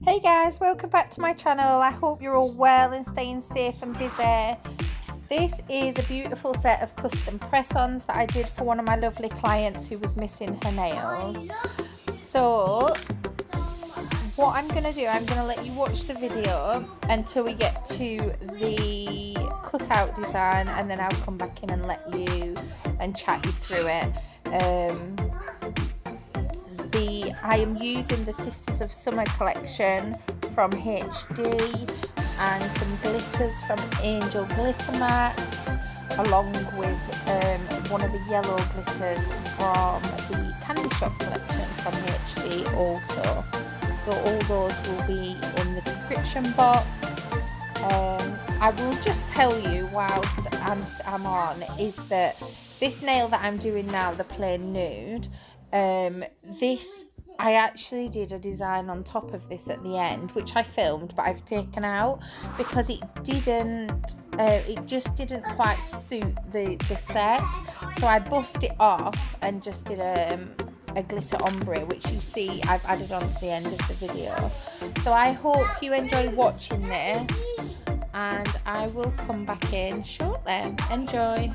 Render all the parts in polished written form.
Hey guys, welcome back to my channel. I hope you're all well and staying safe and busy. This is a beautiful set of custom press-ons that I did for one of my lovely clients who was missing her nails. So what I'm going to do, I'm going to let you watch the video until we get to the cutout design, and then I'll come back in and let you and chat you through it. I am using the Sisters of Summer collection from HD and some glitters from Angel Glitter Max, along with one of the yellow glitters from the Candyshop collection from HD also. So all those will be in the description box. I will just tell you whilst I'm on is that this nail that I'm doing now, the plain nude, I actually did a design on top of this at the end, which I filmed, but I've taken out because it just didn't quite suit the set. So I buffed it off and just did a glitter ombre, which you see I've added on to the end of the video. So I hope you enjoy watching this, and I will come back in shortly. Enjoy.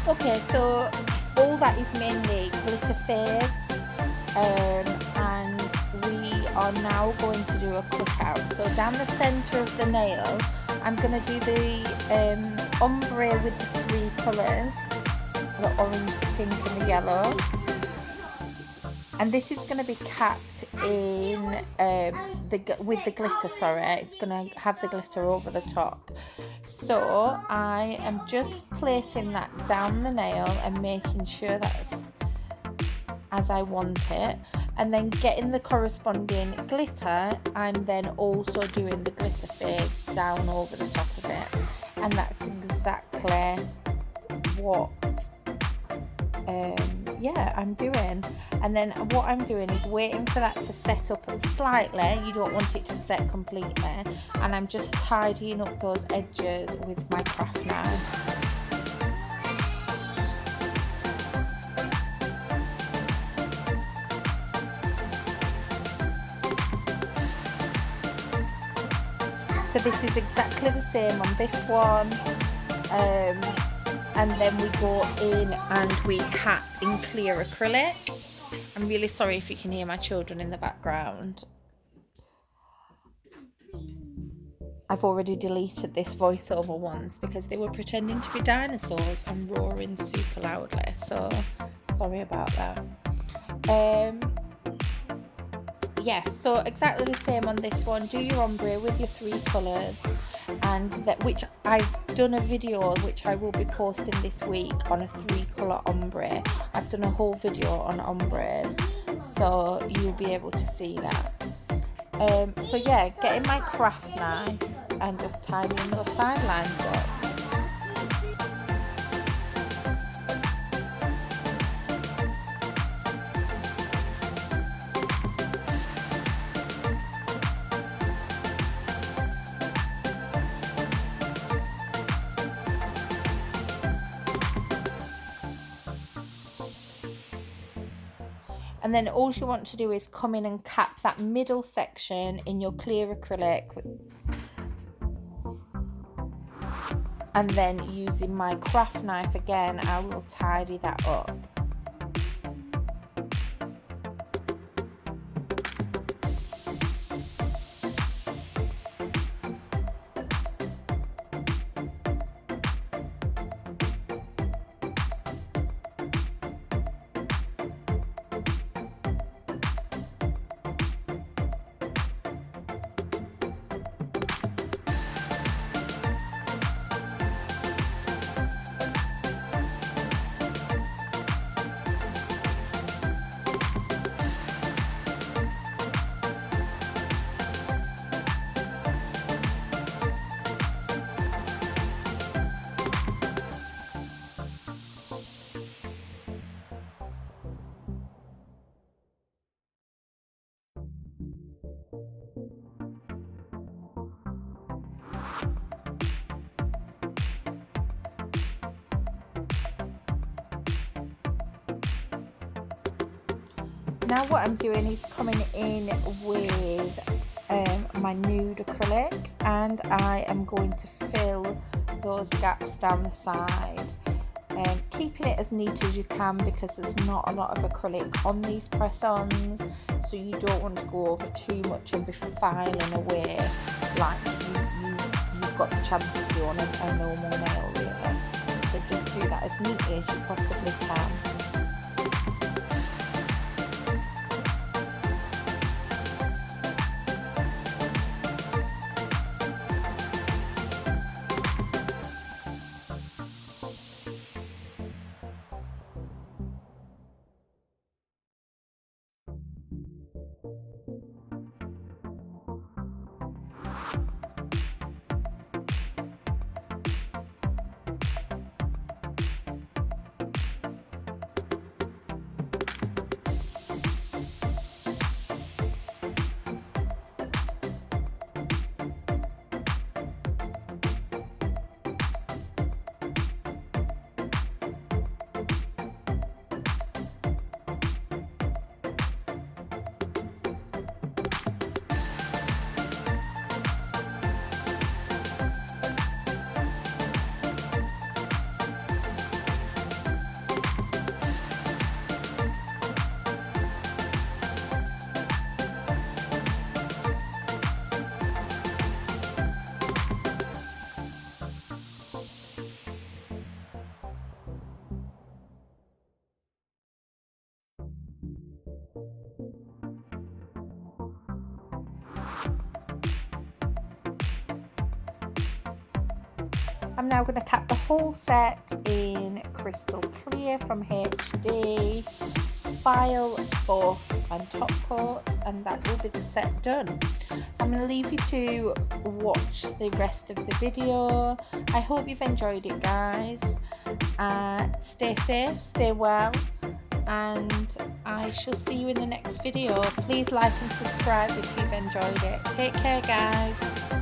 Okay, so all that is mainly glitter fizz, and we are now going to do a cutout. So down the centre of the nail, I'm going to do the ombre with the 3 colours, the orange, the pink and the yellow. And this is going to be capped in with the glitter, sorry, it's going to have the glitter over the top. So I am just placing that down the nail and making sure that's as I want it, and then getting the corresponding glitter. I'm then also doing the glitter fizz down over the top of it, and that's exactly what yeah, I'm doing. And then what I'm doing is waiting for that to set up slightly. You don't want it to set completely, and I'm just tidying up those edges with my craft knife. So this is exactly the same on this one, and then we go in and we cap in clear acrylic. I'm really sorry if you can hear my children in the background. I've already deleted this voiceover once because they were pretending to be dinosaurs and roaring super loudly, so sorry about that. Yeah, so exactly the same on this one. Do your ombre with your 3 colours, and that, which I've done a video which I will be posting this week on a 3 colour ombre. I've done a whole video on ombres, so you'll be able to see that. So yeah, getting my craft knife and just tidying those sidelines up. And then all you want to do is come in and cap that middle section in your clear acrylic, and then using my craft knife again, I will tidy that up. Now what I'm doing is coming in with my nude acrylic, and I am going to fill those gaps down the side, keeping it as neat as you can because there's not a lot of acrylic on these press-ons, so you don't want to go over too much and be filing away like you've got the chance to do on a normal nail really. So just do that as neatly as you possibly can. I'm now going to cap the whole set in Crystal Clear from HD, file, buff and top coat, and that will be the set done. I'm going to leave you to watch the rest of the video. I hope you've enjoyed it, guys. Stay safe, stay well, and I shall see you in the next video. Please like and subscribe if you've enjoyed it. Take care, guys.